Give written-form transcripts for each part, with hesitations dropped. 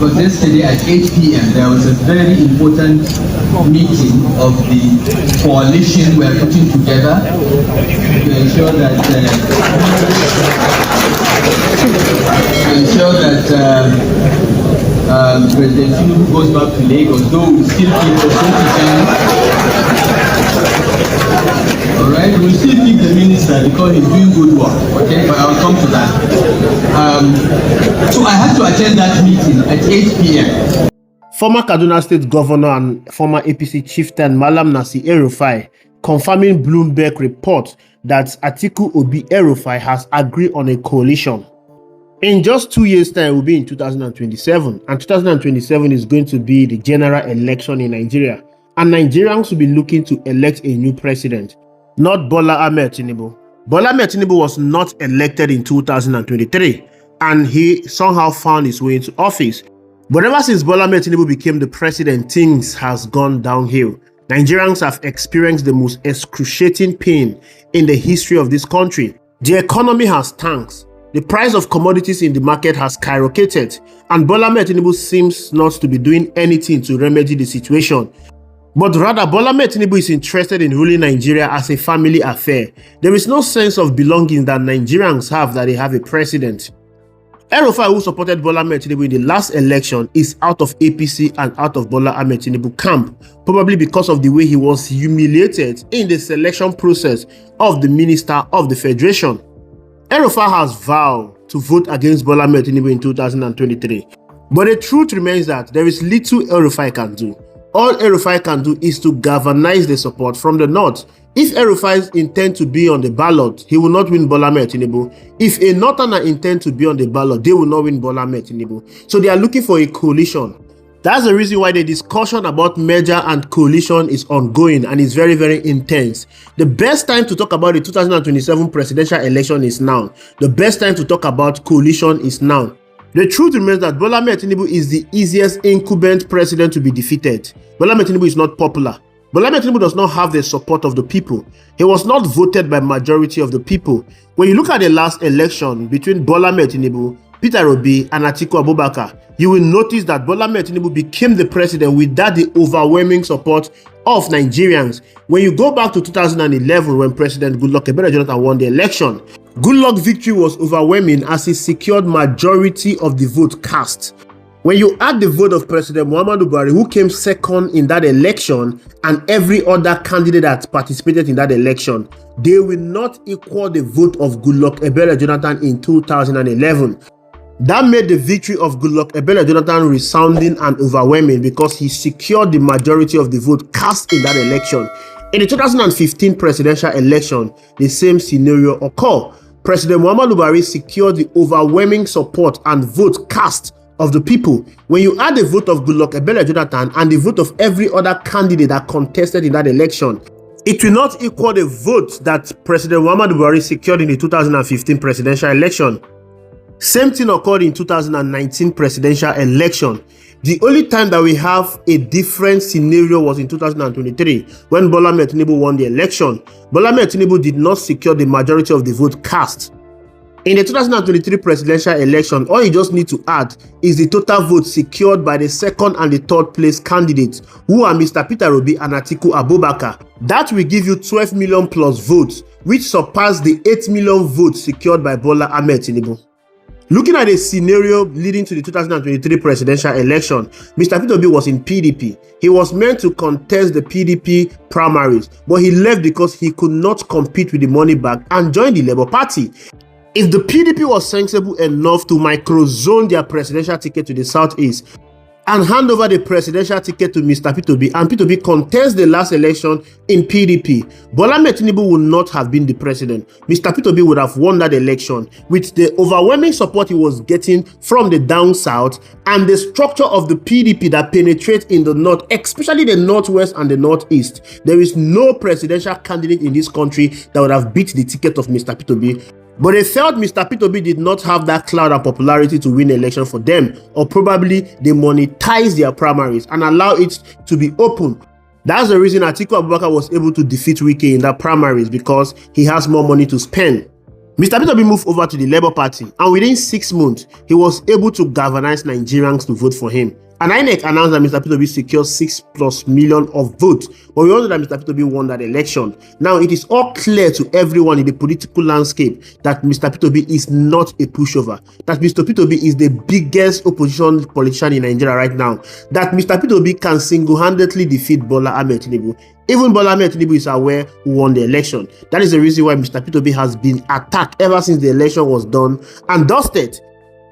because yesterday at 8 p.m. there was a very important meeting of the coalition we are putting together to ensure that President Tinubu goes back to Lagos, though we still keep the 20%. Alright, we still keep the minister because he's doing good work, okay, but I'll come to that. So I had to attend that meeting at 8 p.m. Former Kaduna State Governor and former APC chieftain Malam Nasir Rufai confirming Bloomberg report that Atiku Rufai has agreed on a coalition. In just 2 years' time, we'll be in 2027, and 2027 is going to be the general election in Nigeria, and Nigerians will be looking to elect a new president, not Bola Ahmed Tinubu. Bola Ahmed Tinubu was not elected in 2023, and he somehow found his way into office. But ever since Bola Ahmed Tinubu became the president, things has gone downhill. Nigerians have experienced the most excruciating pain in the history of this country. The economy has tanked. The price of commodities in the market has skyrocketed, and Bola Ahmed Tinubu seems not to be doing anything to remedy the situation. But rather, Bola Ahmed Tinubu is interested in ruling Nigeria as a family affair. There is no sense of belonging that Nigerians have that they have a president. Rufai, who supported Bola Ahmed Tinubu in the last election, is out of APC and out of Bola Ahmed Tinubu camp, probably because of the way he was humiliated in the selection process of the Minister of the Federation. Rufai has vowed to vote against Bola Ahmed Tinubu in 2023. But the truth remains that there is little Rufai can do. All Rufai can do is to galvanize the support from the north. If Rufai intends to be on the ballot, he will not win Bola Ahmed Tinubu. If a northerner intends to be on the ballot, they will not win Bola Ahmed Tinubu. So they are looking for a coalition. That's the reason why the discussion about merger and coalition is ongoing and is very, very intense. The best time to talk about the 2027 presidential election is now. The best time to talk about coalition is now. The truth remains that Bola Ahmed Tinubu is the easiest incumbent president to be defeated. Bola Ahmed Tinubu is not popular. Bola Ahmed Tinubu does not have the support of the people. He was not voted by majority of the people. When you look at the last election between Bola Ahmed Tinubu, Peter Obi and Atiku Abubakar, you will notice that Bola Ahmed Tinubu became the president without the overwhelming support of Nigerians. When you go back to 2011, when President Goodluck Jonathan won the election, Goodluck's victory was overwhelming as he secured majority of the vote cast. When you add the vote of President Muhammadu Buhari, who came second in that election, and every other candidate that participated in that election, they will not equal the vote of Goodluck Jonathan in 2011. That made the victory of Goodluck Jonathan resounding and overwhelming because he secured the majority of the vote cast in that election. In the 2015 presidential election, the same scenario occurred. President Muhammadu Buhari secured the overwhelming support and vote cast of the people. When you add the vote of Goodluck Jonathan and the vote of every other candidate that contested in that election, it will not equal the vote that President Muhammadu Buhari secured in the 2015 presidential election. Same thing occurred in 2019 presidential election. The only time that we have a different scenario was in 2023 when Bola Ahmed Tinubu won the election. Bola Ahmed Tinubu did not secure the majority of the vote cast. In the 2023 presidential election, all you just need to add is the total vote secured by the second and the third place candidates, who are Mr. Peter Obi and Atiku Abubakar. That will give you 12 million plus votes, which surpass the 8 million votes secured by Bola Ahmed Tinubu. Looking at a scenario leading to the 2023 presidential election, Mr. Peter Obi was in PDP. He was meant to contest the PDP primaries, but he left because he could not compete with the money bag and joined the Labour Party. If the PDP was sensible enough to microzone their presidential ticket to the southeast and hand over the presidential ticket to Mr. Peter Obi, and Peter Obi contest the last election in PDP, Bola Ahmed Tinubu would not have been the president. Mr. Peter Obi would have won that election with the overwhelming support he was getting from the down south and the structure of the PDP that penetrates in the north, especially the northwest and the northeast. There is no presidential candidate in this country that would have beat the ticket of Mr. Peter Obi. But they felt Mr. Peter Obi did not have that clout and popularity to win the election for them, or probably they monetized their primaries and allow it to be open. That's the reason Atiku Abubakar was able to defeat Wike in that primaries, because he has more money to spend. Mr. Peter Obi moved over to the Labour Party, and within 6 months, he was able to galvanize Nigerians to vote for him. And INEC announced that Mr. Peter Obi secured 6+ million of votes, but we all know that Mr. Peter Obi won that election. Now, it is all clear to everyone in the political landscape that Mr. Peter Obi is not a pushover, that Mr. Peter Obi is the biggest opposition politician in Nigeria right now, that Mr. Peter Obi can single-handedly defeat Bola Ahmed Tinubu. Even Bola Ahmed Tinubu is aware who won the election. That is the reason why Mr. Peter Obi has been attacked ever since the election was done and dusted.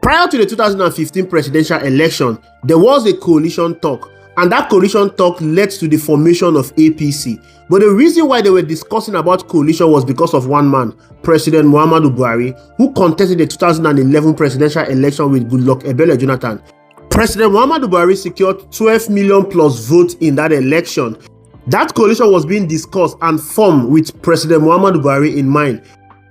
Prior to the 2015 presidential election, there was a coalition talk, and that coalition talk led to the formation of APC. But the reason why they were discussing about coalition was because of one man, President Muhammadu Buhari, who contested the 2011 presidential election with Goodluck Ebele Jonathan. President Muhammadu Buhari secured 12 million plus votes in that election. That coalition was being discussed and formed with President Muhammadu Buhari in mind.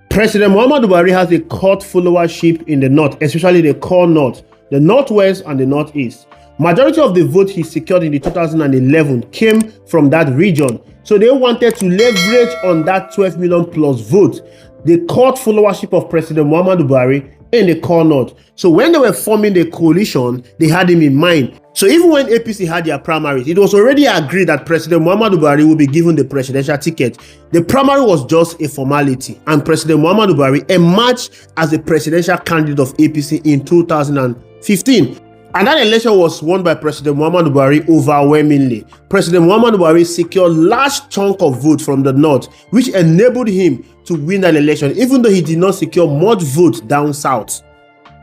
President Muhammadu Buhari has a cult followership in the north, especially the core north, the northwest and the northeast. Majority of the votes he secured in the 2011 came from that region. So they wanted to leverage on that 12 million plus votes, the cult followership of President Muhammadu Buhari in the core north. So when they were forming the coalition, they had him in mind. So even when APC had their primaries, it was already agreed that President Muhammadu Buhari will be given the presidential ticket. The primary was just a formality, and President Muhammadu Buhari emerged as the presidential candidate of APC in 2015. And that election was won by President Muhammadu Buhari overwhelmingly. President Muhammadu Buhari secured large chunk of votes from the north, which enabled him to win that election, even though he did not secure much votes down south.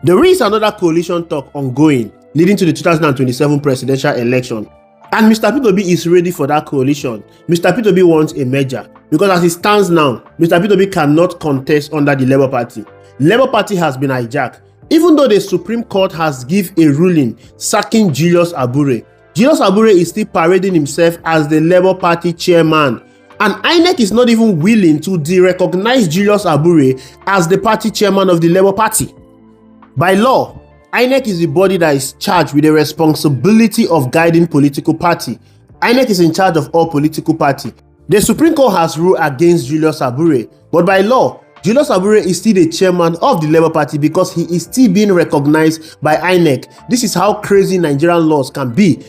There is another coalition talk ongoing, leading to the 2027 presidential election. And Mr. Peter Obi is ready for that coalition. Mr. Peter Obi wants a merger, because as it stands now, Mr. Peter Obi cannot contest under the Labour Party. Labour Party has been hijacked. Even though the Supreme Court has given a ruling sacking Julius Abure, Julius Abure is still parading himself as the Labour Party chairman. And INEC is not even willing to de-recognize Julius Abure as the party chairman of the Labour Party. By law, INEC is the body that is charged with the responsibility of guiding political party. INEC is in charge of all political party. The Supreme Court has ruled against Julius Abure, but by law, Julius Abure is still the chairman of the Labour Party because he is still being recognized by INEC. This is how crazy Nigerian laws can be.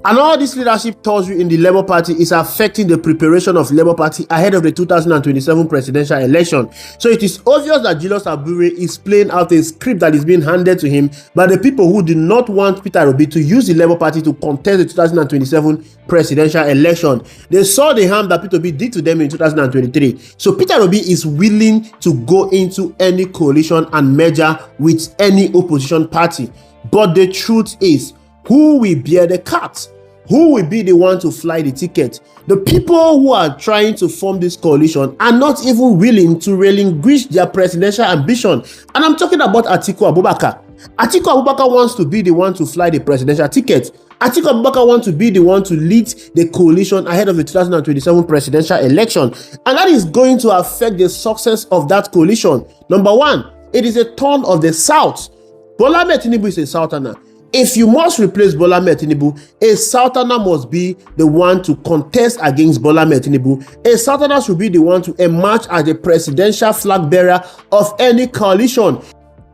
And all this leadership torture in the Labour Party is affecting the preparation of Labour Party ahead of the 2027 presidential election. So it is obvious that Julius Abure is playing out a script that is being handed to him by the people who do not want Peter Obi to use the Labour Party to contest the 2027 presidential election. They saw the harm that Peter Obi did to them in 2023. So Peter Obi is willing to go into any coalition and merger with any opposition party. But the truth is, who will bear the cat? Who will be the one to fly the ticket? The people who are trying to form this coalition are not even willing to relinquish their presidential ambition. And I'm talking about Atiku Abubakar. Atiku Abubakar wants to be the one to fly the presidential ticket. Atiku Abubakar wants to be the one to lead the coalition ahead of the 2027 presidential election. And that is going to affect the success of that coalition. Number one, it is a turn of the South. Bola Ahmed Tinubu is a Southerner. If you must replace Bola Ahmed Tinubu, a Southerner must be the one to contest against Bola Ahmed Tinubu. A Southerner should be the one to emerge as the presidential flag bearer of any coalition.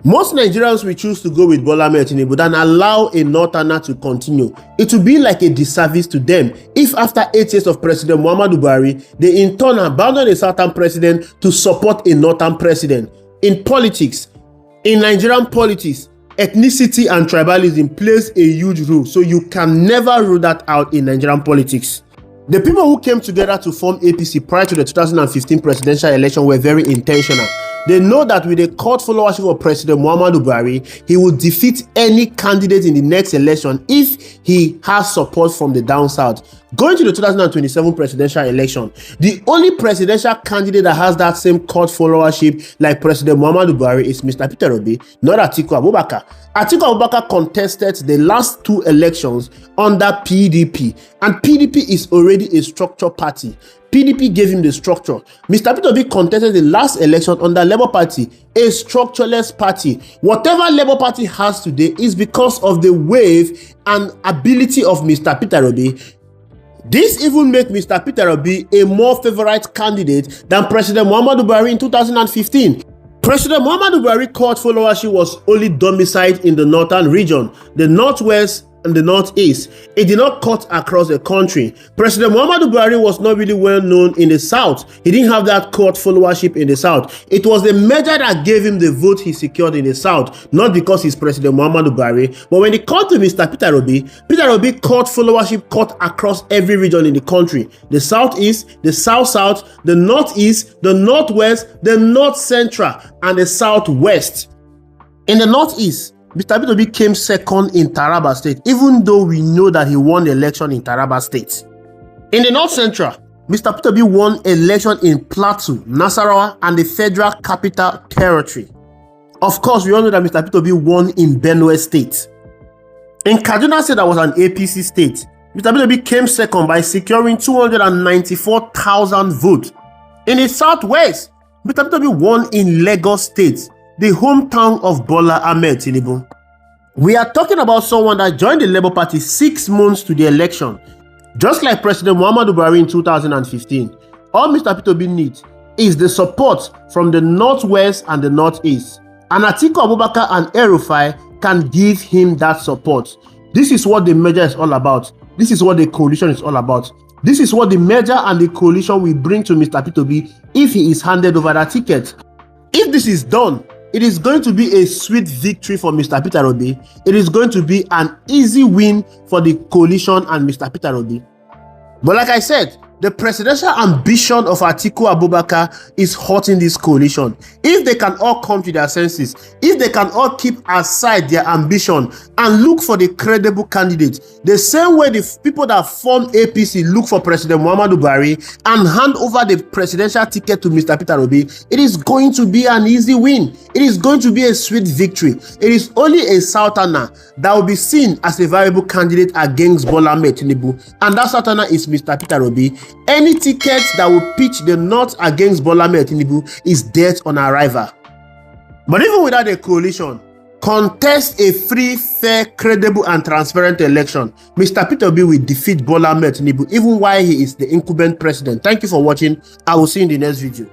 Most Nigerians will choose to go with Bola Ahmed Tinubu than allow a Northerner to continue. It will be like a disservice to them if after 8 years of President Muhammadu Buhari, they in turn abandon a Southern president to support a Northern president. In politics, in Nigerian politics, ethnicity and tribalism plays a huge role, so you can never rule that out in Nigerian politics. The people who came together to form APC prior to the 2015 presidential election were very intentional. They know that with the cult followership of President Muhammadu Buhari, he will defeat any candidate in the next election if he has support from the down south. Going to the 2027 presidential election, the only presidential candidate that has that same cult followership like President Muhammadu Buhari is Mr. Peter Obi, not Atiku Abubakar. Atiku Abubakar contested the last 2 elections under PDP, and PDP is already a structured party. PDP gave him the structure. Mr. Peter Obi contested the last election under Labour Party, a structureless party. Whatever Labour Party has today is because of the wave and ability of Mr. Peter Obi. This even made Mr. Peter Obi a more favorite candidate than President Muhammadu Buhari in 2015. President Muhammadu Buhari's cult followership was only domiciled in the northern region, the northwest and the northeast. It did not cut across the country. President Muhammadu Buhari was not really well known in the south. He didn't have that cult followership in the south. It was the measure that gave him the vote he secured in the south, not because he's President Muhammadu Buhari. But when it comes to Mr. Peter Obi cult followership cut across every region in the country. The southeast, the south-south, the northeast, the northwest, the north central, and the southwest. In the northeast, Mr. Peter Obi came second in Taraba State, even though we know that he won the election in Taraba State. In the North Central, Mr. Peter Obi won election in Plateau, Nasarawa, and the Federal Capital Territory. Of course, we all know that Mr. Peter Obi won in Benue State. In Kaduna State, that was an APC state, Mr. Peter Obi came second by securing 294,000 votes. In the Southwest, Mr. Peter Obi won in Lagos State, the hometown of Bola Ahmed Tinubu. We are talking about someone that joined the Labour Party 6 months to the election. Just like President Muhammadu Buhari in 2015, all Mr. Peter Obi needs is the support from the northwest and the northeast. And Atiku, Abubakar and Rufai can give him that support. This is what the merger is all about. This is what the coalition is all about. This is what the merger and the coalition will bring to Mr. Peter Obi if he is handed over that ticket. If this is done, it is going to be a sweet victory for Mr. Peter Obi. It is going to be an easy win for the coalition and Mr. Peter Obi. But like I said, the presidential ambition of Atiku Abubakar is hurting this coalition. If they can all come to their senses, if they can all keep aside their ambition and look for the credible candidate, the same way the people that form APC look for President Muhammadu Buhari and hand over the presidential ticket to Mr. Peter Obi, it is going to be an easy win. It is going to be a sweet victory. It is only a Southerner that will be seen as a viable candidate against Bola Ahmed Tinubu, and that Southerner is Mr. Peter Obi. Any ticket that will pitch the North against Bola Ahmed Tinubu is dead on arrival. But even without a coalition, contest a free, fair, credible and transparent election, Mr. Peter Obi will defeat Bola Ahmed Tinubu even while he is the incumbent president. Thank you for watching. I will see you in the next video.